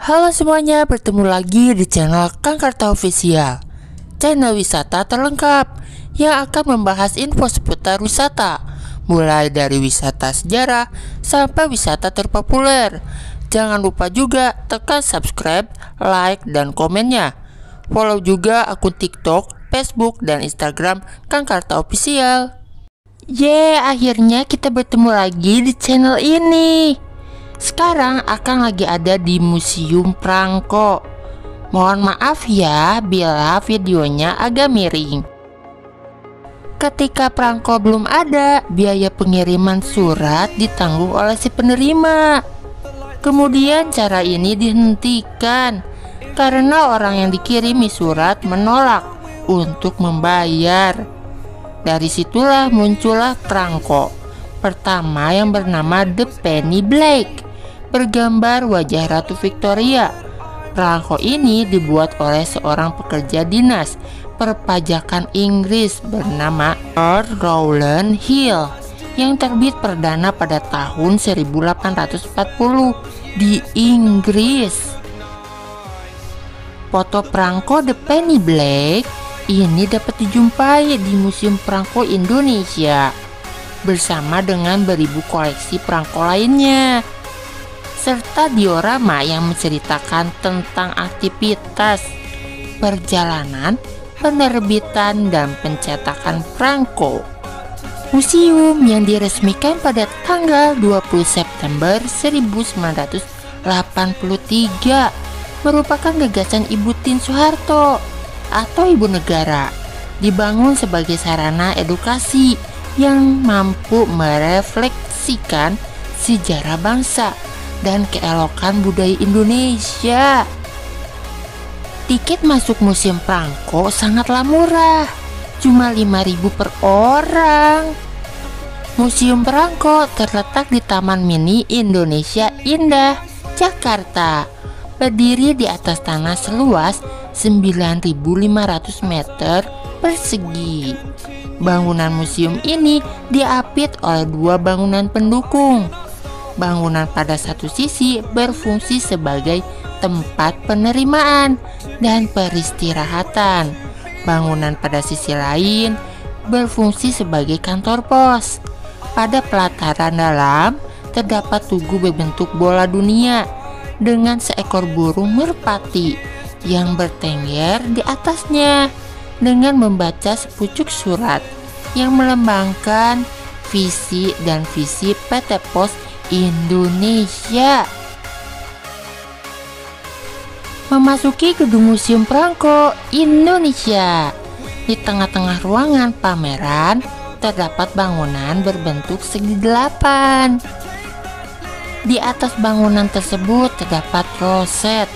Halo semuanya, bertemu lagi di channel Kang Karta Official, channel wisata terlengkap yang akan membahas info seputar wisata, mulai dari wisata sejarah sampai wisata terpopuler. Jangan lupa juga tekan subscribe, like, dan komennya. Follow juga akun TikTok, Facebook, dan Instagram Kang Karta Official. Akhirnya kita bertemu lagi di channel ini. Sekarang Akang lagi ada di Museum Prangko. Mohon maaf ya bila videonya agak miring. Ketika Prangko belum ada, biaya pengiriman surat ditanggung oleh si penerima. Kemudian cara ini dihentikan karena orang yang dikirimi surat menolak untuk membayar. Dari situlah muncullah Prangko pertama yang bernama The Penny Black, bergambar wajah Ratu Victoria. Prangko ini dibuat oleh seorang pekerja dinas perpajakan Inggris bernama Lord Rowland Hill yang terbit perdana pada tahun 1840 di Inggris. Foto Prangko The Penny Black ini dapat dijumpai di Museum Prangko Indonesia bersama dengan beribu koleksi prangko lainnya, serta diorama yang menceritakan tentang aktivitas perjalanan, penerbitan, dan pencetakan prangko. Museum yang diresmikan pada tanggal 20 September 1983 merupakan gagasan Ibu Tien Soeharto atau Ibu Negara, dibangun sebagai sarana edukasi yang mampu merefleksikan sejarah bangsa dan keelokan budaya Indonesia. Tiket masuk Museum Prangko sangatlah murah, cuma 5.000 per orang. Museum Prangko terletak di Taman Mini Indonesia Indah, Jakarta. Berdiri di atas tanah seluas 9.500 meter persegi. Bangunan museum ini diapit oleh dua bangunan pendukung. Bangunan pada satu sisi berfungsi sebagai tempat penerimaan dan peristirahatan. Bangunan pada sisi lain berfungsi sebagai kantor pos. Pada pelataran dalam terdapat tugu berbentuk bola dunia dengan seekor burung merpati yang bertengger di atasnya dengan membaca sepucuk surat yang melambangkan visi dan visi PT Pos Indonesia. Memasuki gedung Museum Prangko Indonesia, di tengah-tengah ruangan pameran terdapat bangunan berbentuk segi delapan. Di atas bangunan tersebut terdapat roset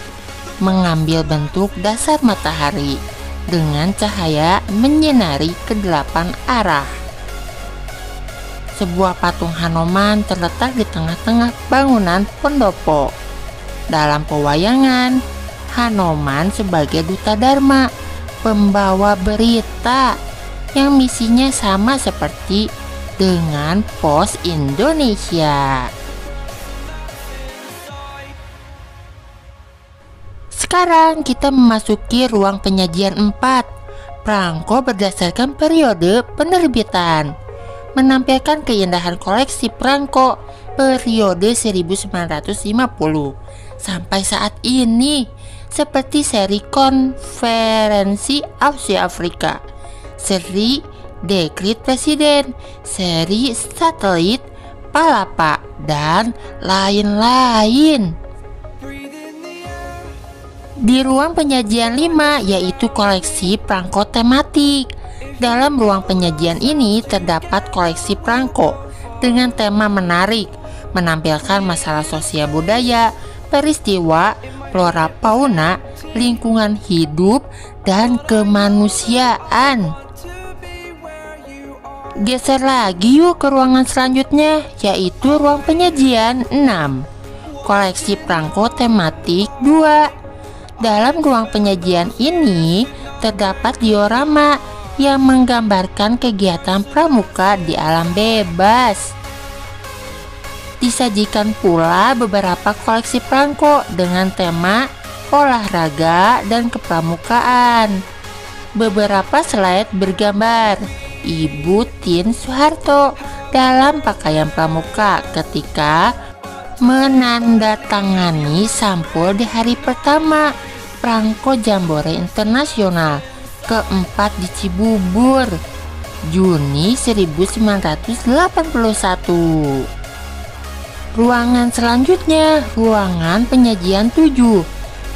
mengambil bentuk dasar matahari dengan cahaya menyinari ke 8 arah. Sebuah patung Hanoman terletak di tengah-tengah bangunan pendopo. Dalam pewayangan, Hanoman sebagai duta Dharma, pembawa berita yang misinya sama seperti dengan Pos Indonesia. Sekarang kita memasuki ruang penyajian 4. Prangko berdasarkan periode penerbitan, menampilkan keindahan koleksi Prangko periode 1950 sampai saat ini, seperti seri Konferensi Asia Afrika, seri Dekrit Presiden, seri Satelit Palapa, dan lain-lain. Di ruang penyajian 5 yaitu koleksi prangko tematik. Dalam ruang penyajian ini terdapat koleksi prangko dengan tema menarik, menampilkan masalah sosial budaya, peristiwa, flora fauna, lingkungan hidup, dan kemanusiaan. Geser lagi yuk ke ruangan selanjutnya, yaitu ruang penyajian 6, koleksi prangko tematik 2. Dalam ruang penyajian ini terdapat diorama yang menggambarkan kegiatan pramuka di alam bebas. Di Disajikan pula beberapa koleksi perangko dengan tema olahraga dan kepramukaan. Beberapa slide bergambar Ibu Tien Soeharto dalam pakaian pramuka ketika menandatangani sampul di hari pertama Prangko Jambore Internasional keempat di Cibubur, Juni 1981. Ruangan selanjutnya, ruangan penyajian 7.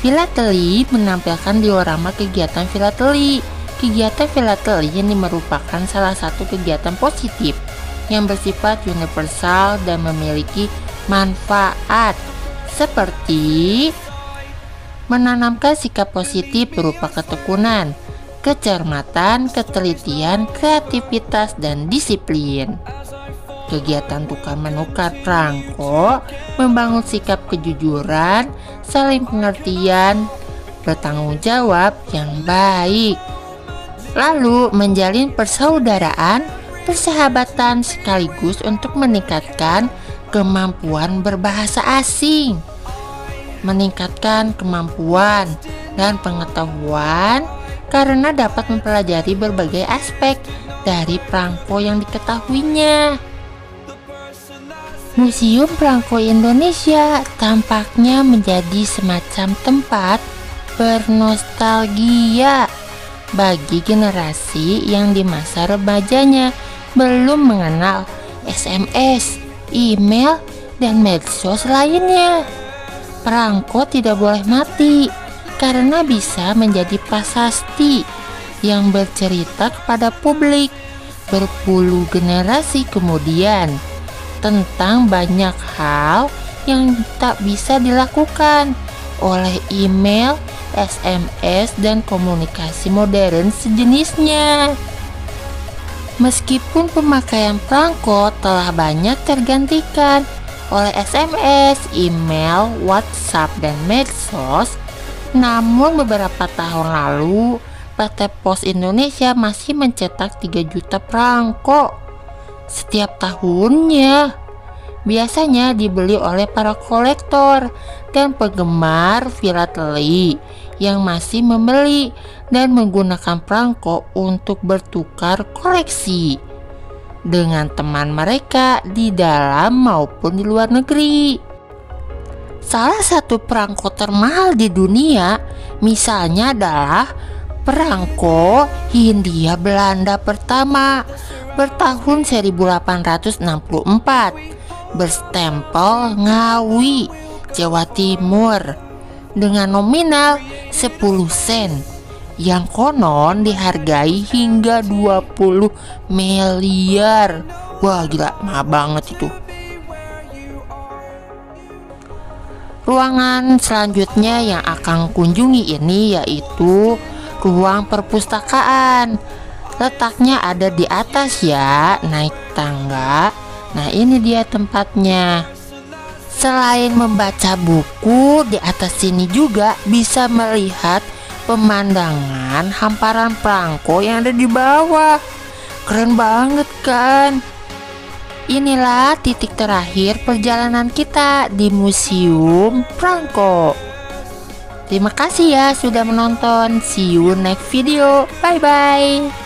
Filateli menampilkan diorama kegiatan filateli. Kegiatan filateli ini merupakan salah satu kegiatan positif yang bersifat universal dan memiliki manfaat seperti menanamkan sikap positif berupa ketekunan, kecermatan, ketelitian, kreativitas, dan disiplin. Kegiatan tukar menukar perangko membangun sikap kejujuran, saling pengertian, bertanggung jawab yang baik. Lalu menjalin persaudaraan, persahabatan sekaligus untuk meningkatkan kemampuan berbahasa asing, meningkatkan kemampuan dan pengetahuan karena dapat mempelajari berbagai aspek dari perangko yang diketahuinya. Museum Perangko Indonesia tampaknya menjadi semacam tempat bernostalgia bagi generasi yang di masa remajanya belum mengenal SMS, email, dan medsos lainnya. Perangko tidak boleh mati karena bisa menjadi prasasti yang bercerita kepada publik berpuluh generasi kemudian tentang banyak hal yang tak bisa dilakukan oleh email, SMS, dan komunikasi modern sejenisnya. Meskipun pemakaian perangko telah banyak tergantikan oleh SMS, email, WhatsApp, dan medsos, namun beberapa tahun lalu PT Pos Indonesia masih mencetak 3 juta perangko setiap tahunnya. Biasanya dibeli oleh para kolektor dan penggemar filateli yang masih membeli dan menggunakan perangko untuk bertukar koleksi dengan teman mereka di dalam maupun di luar negeri. Salah satu perangko termahal di dunia misalnya adalah perangko Hindia Belanda pertama bertahun 1864 berstempel Ngawi, Jawa Timur dengan nominal 10 sen yang konon dihargai hingga 20 miliar. Wah gila, mahal banget itu. Ruangan selanjutnya yang akan kunjungi ini yaitu ruang perpustakaan. Letaknya ada di atas ya, naik tangga. Nah ini dia tempatnya. Selain membaca buku, di atas sini juga bisa melihat pemandangan hamparan perangko yang ada di bawah. Keren banget kan? Inilah titik terakhir perjalanan kita di Museum Perangko. Terima kasih ya sudah menonton. See you next video. Bye bye.